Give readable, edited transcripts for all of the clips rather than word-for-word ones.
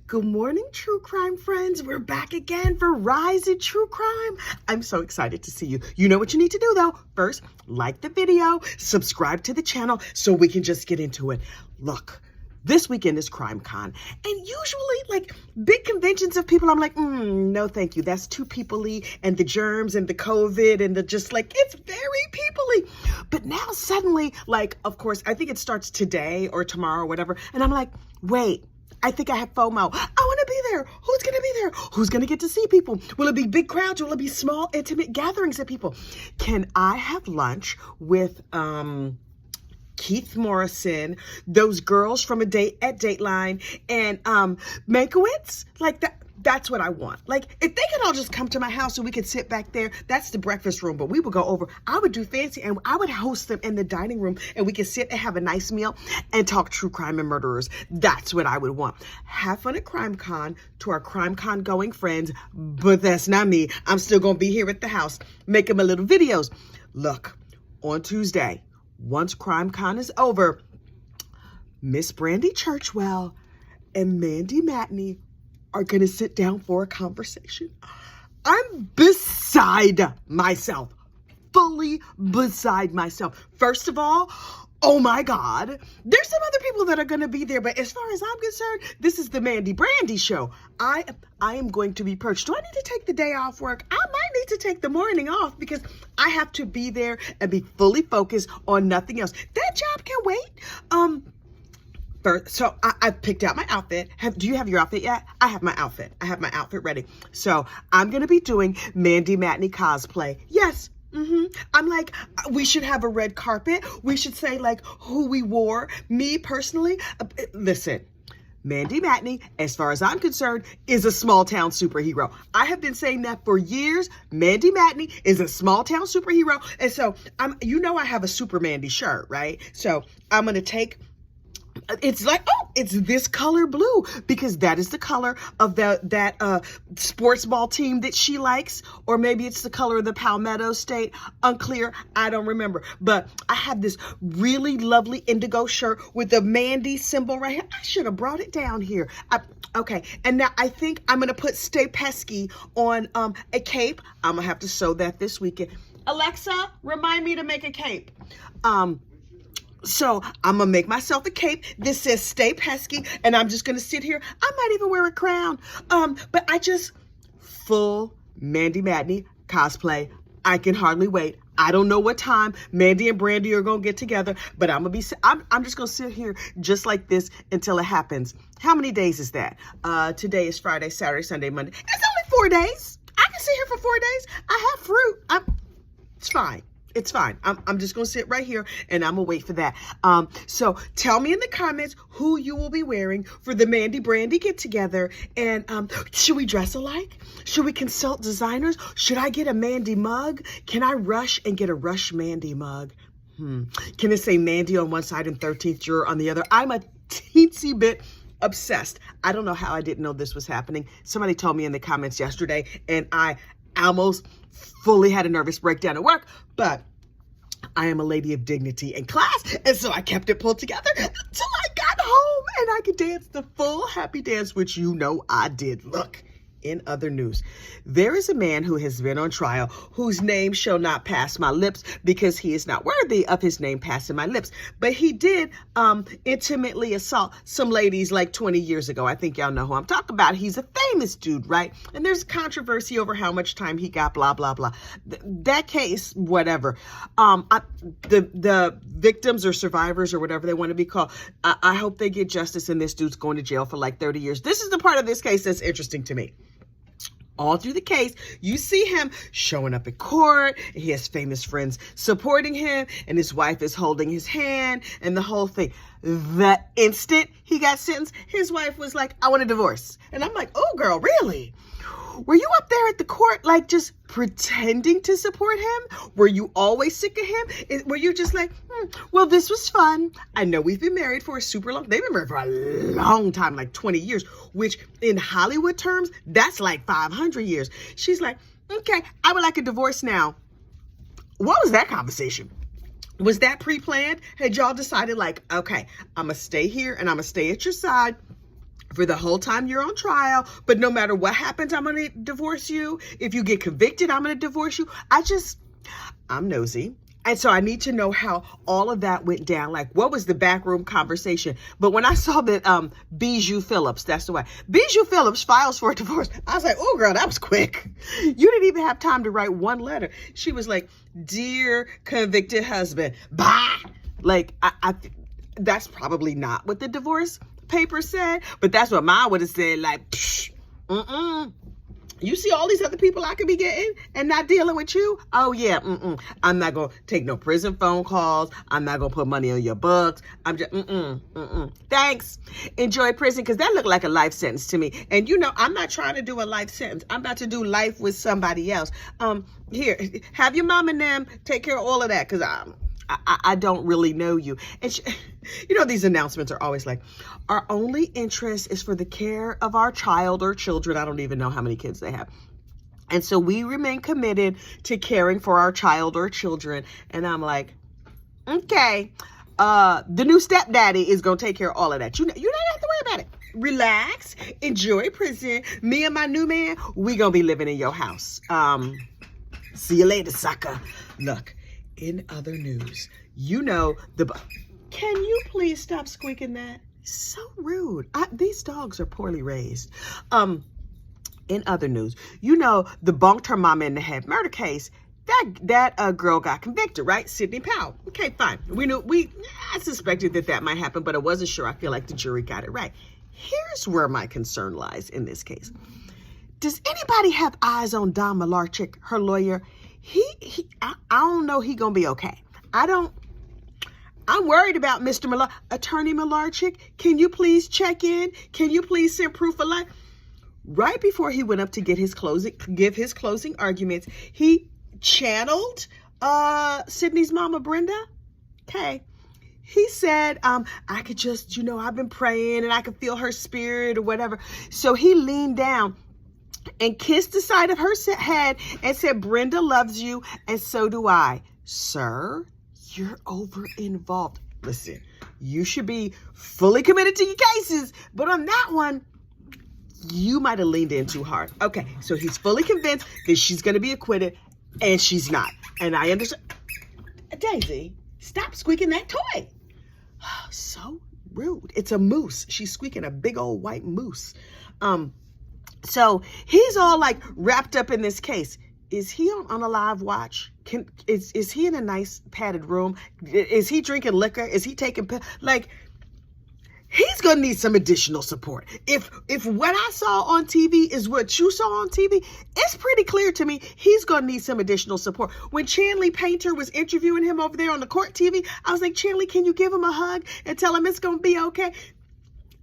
Good morning, true crime friends. We're back again for Rise in True Crime. I'm so excited to see you. You know what you need to do though. First, like the video, subscribe to the channel so we can just get into it. Look, this weekend is CrimeCon, and usually like big conventions of people, I'm like, no thank you. That's too people-y, and the germs and the COVID and the just like, it's very people-y. But now suddenly, like, of course, I think it starts today or tomorrow or whatever, and I'm like, wait, I think I have FOMO. I want to be there. Who's going to be there? Who's going to get to see people? Will it be big crowds? Will it be small, intimate gatherings of people? Can I have lunch with Keith Morrison, those girls from A Date at Dateline, and Mankiewicz? Like that. That's what I want. Like, if they could all just come to my house and we could sit back there, that's the breakfast room, but we would go over. I would do fancy and I would host them in the dining room and we could sit and have a nice meal and talk true crime and murderers. That's what I would want. Have fun at CrimeCon to our CrimeCon going friends, but that's not me. I'm still going to be here at the house making my little videos. Look, on Tuesday, once CrimeCon is over, Miss Brandi Churchwell and Mandy Matney are going to sit down for a conversation. I'm beside myself, fully beside myself. First of all, oh my God, there's some other people that are going to be there, but as far as I'm concerned, this is the Mandy Brandi show. I am going to be perched. Do I need to take the day off work? I might need to take the morning off because I have to be there and be fully focused on nothing else. That job can wait. So I picked out my outfit. Do you have your outfit yet? I have my outfit. I have my outfit ready. So I'm going to be doing Mandy Matney cosplay. Yes. I'm like, we should have a red carpet. We should say like who we wore. Me personally, listen, Mandy Matney, as far as I'm concerned, is a small town superhero. I have been saying that for years. Mandy Matney is a small town superhero. And so I have a Super Mandy shirt, right? So I'm going to take, it's like, oh, it's this color blue because that is the color of that sports ball team that she likes, or maybe it's the color of the Palmetto State. Unclear. I don't remember. But I have this really lovely indigo shirt with the Mandy symbol right here. I should have brought it down here. Okay. And now I think I'm going to put Stay Pesky on a cape. I'm going to have to sew that this weekend. Alexa, remind me to make a cape. So I'm going to make myself a cape. This says Stay Pesky, and I'm just going to sit here. I might even wear a crown. But I just, full Mandy Matney cosplay. I can hardly wait. I don't know what time Mandy and Brandi are going to get together, but I'm just going to sit here just like this until it happens. How many days is that? Today is Friday, Saturday, Sunday, Monday. It's only 4 days. I can sit here for 4 days. I have fruit. It's fine. It's fine. I'm just going to sit right here and I'm going to wait for that. So tell me in the comments who you will be wearing for the Mandy Brandi get together. And should we dress alike? Should we consult designers? Should I get a Mandy mug? Can I rush and get a Rush Mandy mug? Can it say Mandy on one side and 13th Juror on the other? I'm a teensy bit obsessed. I don't know how I didn't know this was happening. Somebody told me in the comments yesterday and I almost fully had a nervous breakdown at work, but I am a lady of dignity and class, and so I kept it pulled together until I got home and I could dance the full happy dance, which you know I did. Look, in other news, there is a man who has been on trial whose name shall not pass my lips because he is not worthy of his name passing my lips. But he did intimately assault some ladies like 20 years ago. I think y'all know who I'm talking about. He's a famous dude, right? And there's controversy over how much time he got, blah, blah, blah. That case, whatever. The victims or survivors or whatever they want to be called, I hope they get justice and this dude's going to jail for like 30 years. This is the part of this case that's interesting to me. All through the case, you see him showing up at court. He has famous friends supporting him, and his wife is holding his hand, and the whole thing. The instant he got sentenced, his wife was like, I want a divorce. And I'm like, oh, girl, really? Were you up there at the court, like, just pretending to support him? Were you always sick of him? Were you just like, well, this was fun. I know we've been married for a super long, they've been married for a long time, like 20 years, which in Hollywood terms, that's like 500 years. She's like, okay, I would like a divorce now. What was that conversation? Was that pre-planned? Had y'all decided like, okay, I'm going to stay here and I'm going to stay at your side for the whole time you're on trial, but no matter what happens, I'm going to divorce you. If you get convicted, I'm going to divorce you. I'm nosy. And so I need to know how all of that went down. Like, what was the backroom conversation? But when I saw that Bijou Phillips, that's the way, Bijou Phillips files for a divorce, I was like, oh, girl, that was quick. You didn't even have time to write one letter. She was like, dear convicted husband, bye. Like, that's probably not what the divorce paper said, but that's what mine would have said. Like, psh, you see all these other people I could be getting and not dealing with you? Oh, yeah. I'm not going to take no prison phone calls. I'm not going to put money on your books. I'm just, Thanks. Enjoy prison, because that looked like a life sentence to me. And, I'm not trying to do a life sentence. I'm about to do life with somebody else. Here, have your mom and them take care of all of that, because I don't really know you. And these announcements are always like, our only interest is for the care of our child or children. I don't even know how many kids they have. And so we remain committed to caring for our child or children. And I'm like, okay, the new stepdaddy is going to take care of all of that. You don't have to worry about it. Relax, enjoy prison. Me and my new man, we going to be living in your house. See you later, sucker. Look. In other news, can you please stop squeaking that? So rude. These dogs are poorly raised. In other news, the bonked her mama in the head murder case, that girl got convicted, right? Sidney Powell. Okay, fine. I suspected that might happen, but I wasn't sure. I feel like the jury got it right. Here's where my concern lies in this case. Does anybody have eyes on Don Milarchick, her lawyer? I don't know he gonna be okay. I'm worried about Mr. Attorney Milarchick. Can you please check in? Can you please send proof of life? Right before he went up to give his closing arguments, he channeled Sydney's mama, Brenda. Okay. He said, I could just, I've been praying and I could feel her spirit or whatever. So he leaned down and kissed the side of her head and said, Brenda loves you, and so do I. Sir, you're over involved. Listen, you should be fully committed to your cases, but on that one, you might have leaned in too hard. Okay, so he's fully convinced that she's going to be acquitted, and she's not. And I understand. Daisy, stop squeaking that toy. So rude. It's a moose. She's squeaking a big old white moose. So he's all like wrapped up in this case. Is he on a live watch? Is he in a nice padded room? Is he drinking liquor? Is he taking like? He's gonna need some additional support. If what I saw on TV is what you saw on TV, it's pretty clear to me he's gonna need some additional support. When Chanley Painter was interviewing him over there on the court TV, I was like, Chanley, can you give him a hug and tell him it's gonna be okay?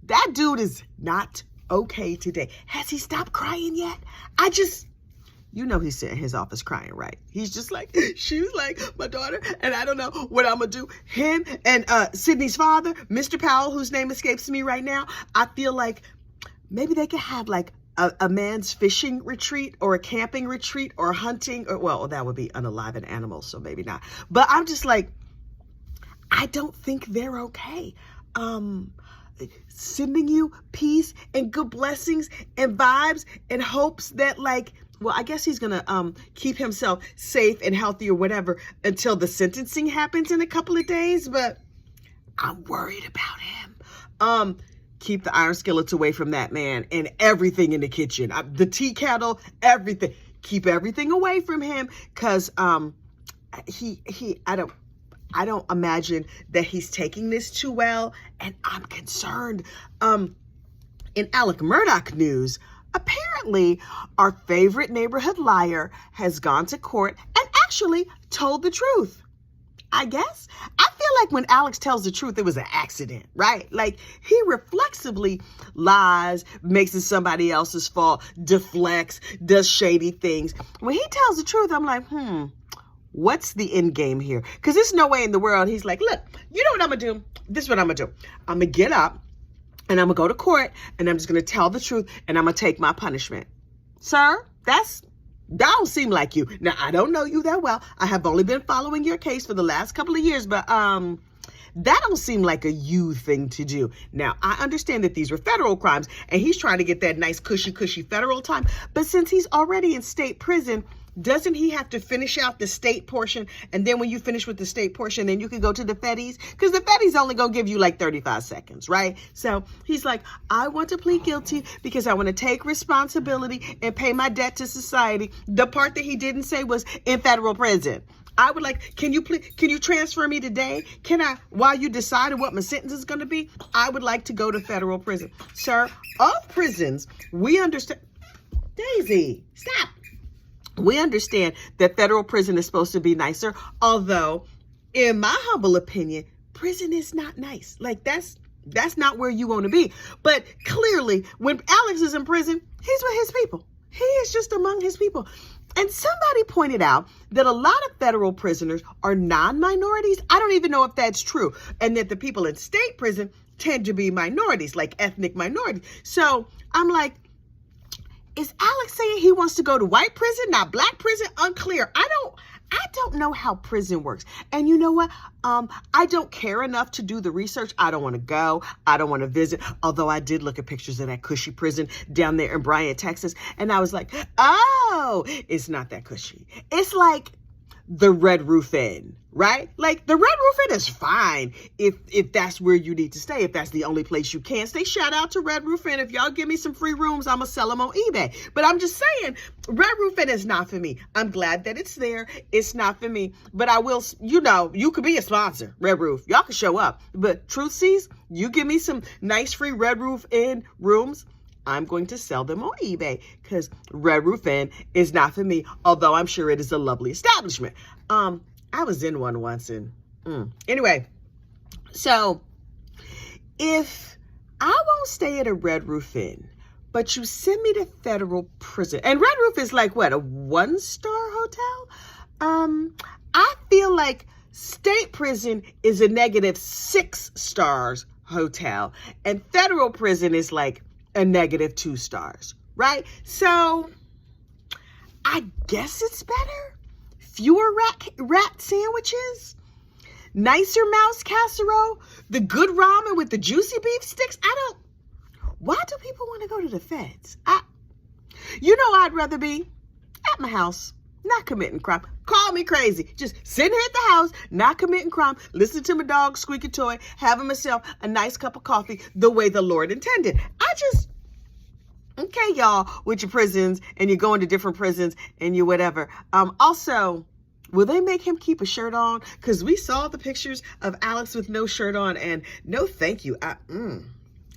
That dude is not okay today. Has he stopped crying yet? He's sitting in his office crying, right? He's just like, she was like, my daughter, and I don't know what I'm gonna do. Him and Sydney's father, Mr. Powell, whose name escapes me right now, I feel like maybe they could have like a man's fishing retreat or a camping retreat or hunting, or well, that would be unalive animals, so maybe not. But I'm just like, I don't think they're okay. Sending you peace and good blessings and vibes and hopes that I guess he's gonna keep himself safe and healthy or whatever until the sentencing happens in a couple of days, but I'm worried about him. Keep the iron skillets away from that man and everything in the kitchen, the tea kettle, everything. Keep everything away from him, because I don't imagine that he's taking this too well, and I'm concerned. In Alec Murdaugh news, apparently our favorite neighborhood liar has gone to court and actually told the truth. I guess. I feel like when Alex tells the truth, it was an accident, right? Like, he reflexively lies, makes it somebody else's fault, deflects, does shady things. When he tells the truth, I'm like, what's the end game here? Because there's no way in the world he's like, look, you know what I'm going to do? This is what I'm going to do. I'm going to get up and I'm going to go to court and I'm just going to tell the truth and I'm going to take my punishment. Sir, that don't seem like you. Now, I don't know you that well. I have only been following your case for the last couple of years, but That don't seem like a you thing to do. Now, I understand that these were federal crimes and he's trying to get that nice cushy federal time. But since he's already in state prison, doesn't he have to finish out the state portion? And then when you finish with the state portion, then you can go to the feds? Because the feds only gonna give you like 35 seconds, right? So he's like, I want to plead guilty because I want to take responsibility and pay my debt to society. The part that he didn't say was in federal prison. I would like, can you transfer me today? Can I, while you decide what my sentence is going to be, I would like to go to federal prison. Sir, of prisons, we understand. Daisy, stop. We understand that federal prison is supposed to be nicer, although in my humble opinion, prison is not nice. Like that's not where you want to be. But clearly when Alex is in prison, he's with his people. He is just among his people. And somebody pointed out that a lot of federal prisoners are non-minorities. I don't even know if that's true. And that the people in state prison tend to be minorities, like ethnic minorities. So I'm like, is Alex saying he wants to go to white prison, not black prison? Unclear. I don't know how prison works. And you know what? I don't care enough to do the research. I don't want to go. I don't want to visit. Although I did look at pictures of that cushy prison down there in Bryan, Texas. And I was like, oh, it's not that cushy. It's like the Red Roof Inn, right? Like the Red Roof Inn is fine if that's where you need to stay, if that's the only place you can stay. Shout out to Red Roof Inn. If y'all give me some free rooms, I'm gonna sell them on eBay. But I'm just saying, Red Roof Inn is not for me. I'm glad that it's there. It's not for me. But I will, you could be a sponsor, Red Roof. Y'all can show up. But truth sees, you give me some nice free Red Roof Inn rooms, I'm going to sell them on eBay because Red Roof Inn is not for me, although I'm sure it is a lovely establishment. I was in one once and anyway, so if I won't stay at a Red Roof Inn, but you send me to federal prison, and Red Roof is like what, a 1-star hotel? I feel like state prison is a -6 stars hotel and federal prison is like a -2 stars, right? So I guess it's better. Fewer rat sandwiches, nicer mouse casserole, the good ramen with the juicy beef sticks. Why do people want to go to the feds? I'd rather be at my house, not committing crime. Call me crazy. Just sitting here at the house, not committing crime, listening to my dog squeak a toy, having myself a nice cup of coffee the way the Lord intended. Okay, y'all, with your prisons and you're going to different prisons and you whatever. Also, will they make him keep a shirt on? Because we saw the pictures of Alex with no shirt on and no thank you.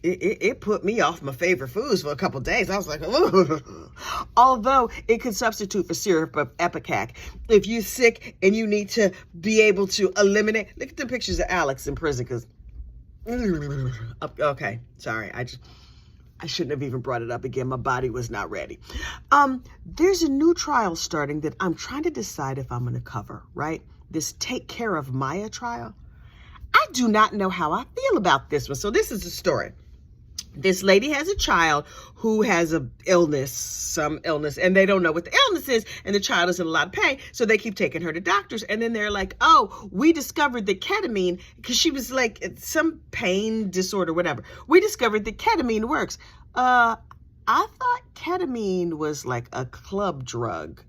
It put me off my favorite foods for a couple days. I was like, ooh. Although it could substitute for syrup of Epicac. If you're sick and you need to be able to eliminate, look at the pictures of Alex in prison because, okay, sorry, I shouldn't have even brought it up again. My body was not ready. There's a new trial starting that I'm trying to decide if I'm going to cover, right? This Take Care of Maya trial. I do not know how I feel about this one. So this is the story. This lady has a child who has some illness, and they don't know what the illness is, and the child is in a lot of pain, so they keep taking her to doctors, and then they're like, oh, we discovered that ketamine, because she was like some pain disorder, whatever. We discovered that ketamine works. I thought ketamine was like a club drug.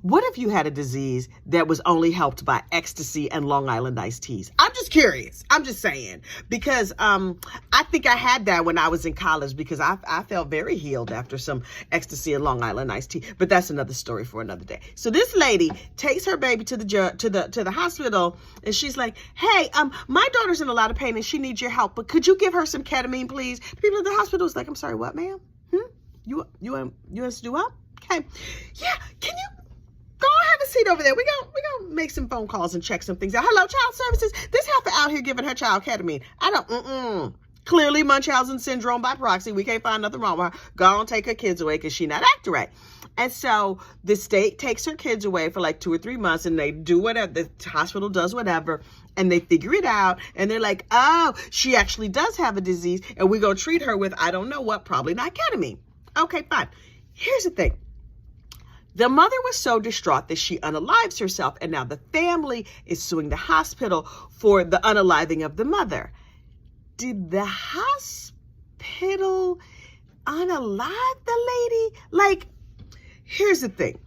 What if you had a disease that was only helped by ecstasy and Long Island iced teas? I'm just curious. I'm just saying, because I think I had that when I was in college because I felt very healed after some ecstasy and Long Island iced tea. But that's another story for another day. So this lady takes her baby to the hospital and she's like, hey, my daughter's in a lot of pain and she needs your help, but could you give her some ketamine, please? The people at the hospital was like, I'm sorry, what, ma'am? You want us to do what? Okay. Yeah, can you go have a seat over there? We gonna make some phone calls and check some things out. Hello, child services. This heifer out here giving her child ketamine. Clearly Munchausen syndrome by proxy. We can't find nothing wrong with her. Go on, take her kids away because she not acting right. And so the state takes her kids away for like 2 or 3 months and they do whatever, the hospital does whatever, and they figure it out. And they're like, oh, she actually does have a disease and we're going to treat her with, I don't know what, probably not ketamine. Okay, fine. Here's the thing. The mother was so distraught that she unalives herself, and now the family is suing the hospital for the unaliving of the mother. Did the hospital unalive the lady? Like, here's the thing.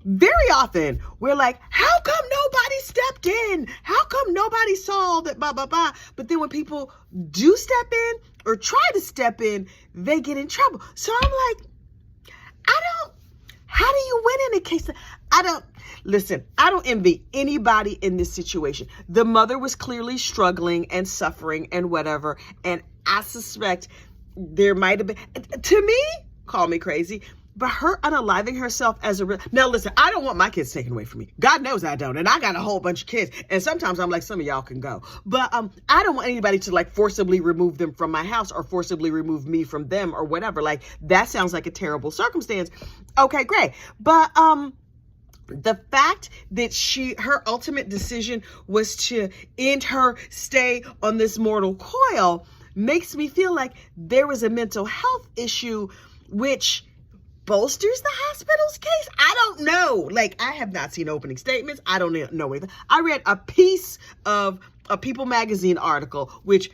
Very often, we're like, how come nobody stepped in? How come nobody saw that, blah, blah, blah. But then when people do step in or try to step in, they get in trouble. So I'm like, how do you win in a case? I don't envy anybody in this situation. The mother was clearly struggling and suffering and whatever. And I suspect there might have been, to me, call me crazy, but her unaliving herself as a real... Now, listen, I don't want my kids taken away from me. God knows I don't. And I got a whole bunch of kids. And sometimes I'm like, some of y'all can go. But I don't want anybody to like forcibly remove them from my house or forcibly remove me from them or whatever. Like, that sounds like a terrible circumstance. Okay, great. But the fact that her ultimate decision was to end her stay on this mortal coil makes me feel like there was a mental health issue, which bolsters the hospital's case. I don't know. Like, I have not seen opening statements. I don't know anything. I read a piece of a People magazine article, which,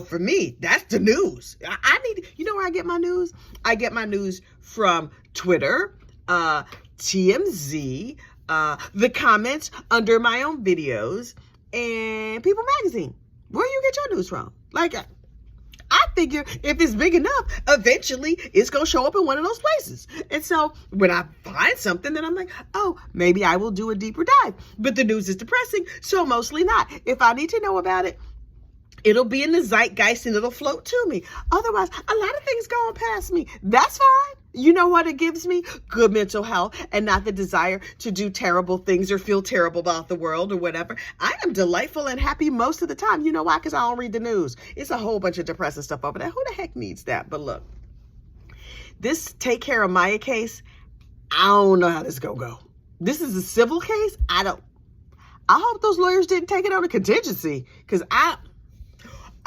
for me, that's the news. I need, where I get my news? I get my news from Twitter, TMZ, the comments under my own videos, and People magazine. Where you get your news from? Like, I figure if it's big enough, eventually it's going to show up in one of those places. And so when I find something, then I'm like, oh, maybe I will do a deeper dive. But the news is depressing, so mostly not. If I need to know about it, it'll be in the zeitgeist and it'll float to me. Otherwise, a lot of things going past me. That's fine. You know what it gives me? Good mental health and not the desire to do terrible things or feel terrible about the world or whatever. I am delightful and happy most of the time. You know why? Because I don't read the news. It's a whole bunch of depressing stuff over there. Who the heck needs that? But look, this Take Care of Maya case, I don't know how this is going to go. This is a civil case. I hope those lawyers didn't take it on a contingency, because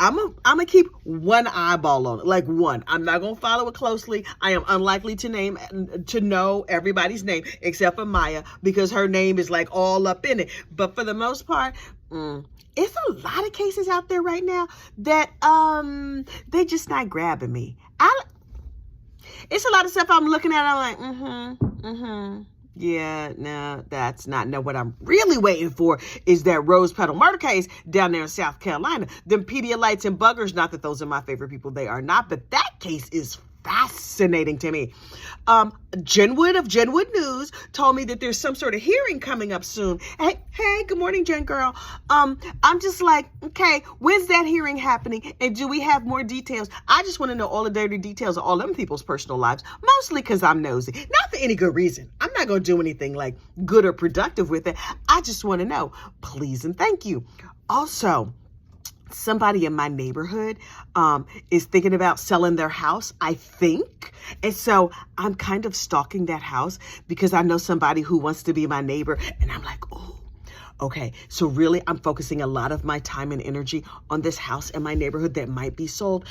I'm gonna keep one eyeball on it, like one. I'm not gonna follow it closely. I am unlikely to know everybody's name except for Maya, because her name is like all up in it. But for the most part, it's a lot of cases out there right now that they just not grabbing me. It's a lot of stuff I'm looking at. I'm like, yeah, no, that's not. No, what I'm really waiting for is that rose petal murder case down there in South Carolina. Them Pedialites and buggers, not that those are my favorite people, they are not, but that case is fascinating to me. Jen Wood of Jen Wood News told me that there's some sort of hearing coming up soon. Hey, good morning, Jen girl. I'm just like, okay, when's that hearing happening? And do we have more details? I just want to know all the dirty details of all them people's personal lives, mostly because I'm nosy. Not for any good reason. I'm not going to do anything like good or productive with it. I just want to know. Please and thank you. Also, somebody in my neighborhood is thinking about selling their house, I think. And so I'm kind of stalking that house because I know somebody who wants to be my neighbor. And I'm like, oh, okay. So really, I'm focusing a lot of my time and energy on this house in my neighborhood that might be sold.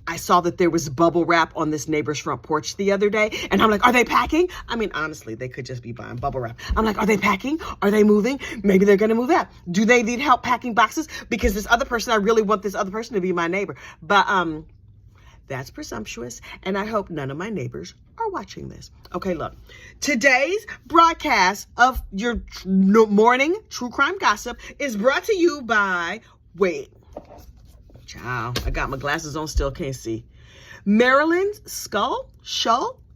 I saw that there was bubble wrap on this neighbor's front porch the other day. And I'm like, are they packing? I mean, honestly, they could just be buying bubble wrap. I'm like, are they packing? Are they moving? Maybe they're going to move out. Do they need help packing boxes? Because this other person, I really want this other person to be my neighbor. But that's presumptuous. And I hope none of my neighbors are watching this. Okay, look. Today's broadcast of your morning true crime gossip is brought to you by, child, I got my glasses on, still can't see. Maryland Scull,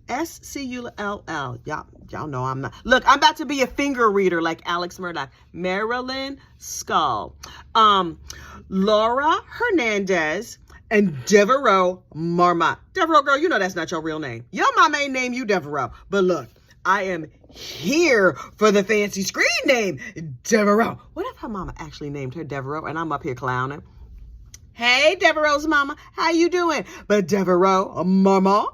S-C-U-L-L. Y'all know I'm not. Look, I'm about to be a finger reader like Alec Murdaugh. Maryland Scull. Laura Hernandez and Devereaux Marmot. Devereaux, girl, you know that's not your real name. Your mama ain't name you Devereaux. But look, I am here for the fancy screen name, Devereaux. What if her mama actually named her Devereaux and I'm up here clowning? Hey, Devereaux's mama, how you doing? But Devereaux, Mama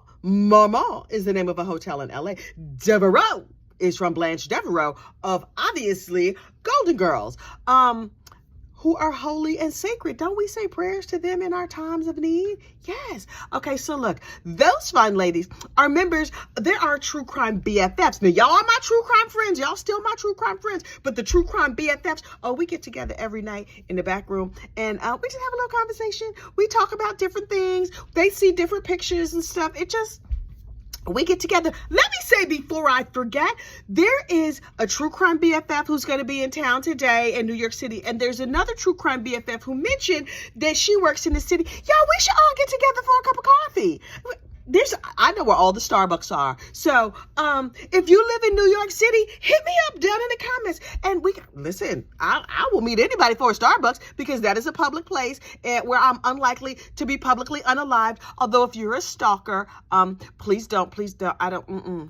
is the name of a hotel in LA. Devereaux is from Blanche Devereaux of, obviously, Golden Girls. who are holy and sacred. Don't we say prayers to them in our times of need? Yes. Okay, so look, those fine ladies are members. There are true crime BFFs. Now, y'all are my true crime friends. Y'all still my true crime friends. But the true crime BFFs, oh, we get together every night in the back room and we just have a little conversation. We talk about different things. They see different pictures and stuff. We get together. Let me say before I forget, there is a true crime BFF who's going to be in town today in New York City. And there's another true crime BFF who mentioned that she works in the city. Y'all, we should all get together for a cup of coffee. I know where all the Starbucks are. So if you live in New York City, hit me up down in the comments. And listen, I will meet anybody for a Starbucks because that is a public place where I'm unlikely to be publicly unalived. Although if you're a stalker, please don't.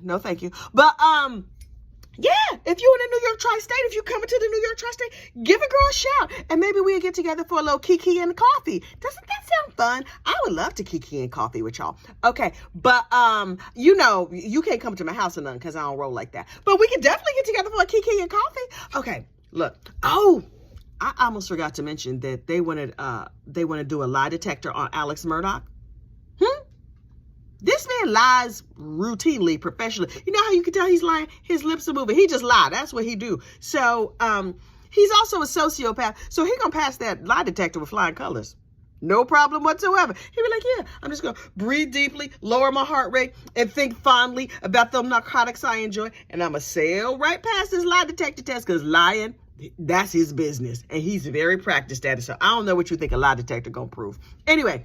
No, thank you. But yeah, if you're in the New York tri-state, if you come into the New York tri-state, give a girl a shout. And maybe we'll get together for a little kiki and coffee. Doesn't that sound fun? I would love to kiki and coffee with y'all. Okay, but you know, you can't come to my house or nothing because I don't roll like that. But we can definitely get together for a kiki and coffee. Okay, look. Oh, I almost forgot to mention that they want to do a lie detector on Alec Murdaugh. This man lies routinely, professionally. You know how you can tell he's lying? His lips are moving. He just lied. That's what he do. So he's also a sociopath. So he gonna pass that lie detector with flying colors. No problem whatsoever. He be like, yeah, I'm just gonna breathe deeply, lower my heart rate, and think fondly about the narcotics I enjoy. And I'm gonna sail right past this lie detector test because lying, that's his business. And he's very practiced at it. So I don't know what you think a lie detector gonna prove. Anyway,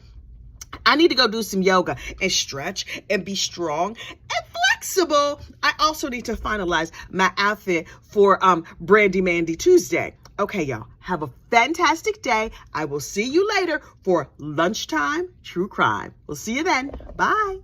I need to go do some yoga and stretch and be strong and flexible. I also need to finalize my outfit for Brandi Mandy Tuesday. Okay, y'all, have a fantastic day. I will see you later for lunchtime true crime. We'll see you then. Bye.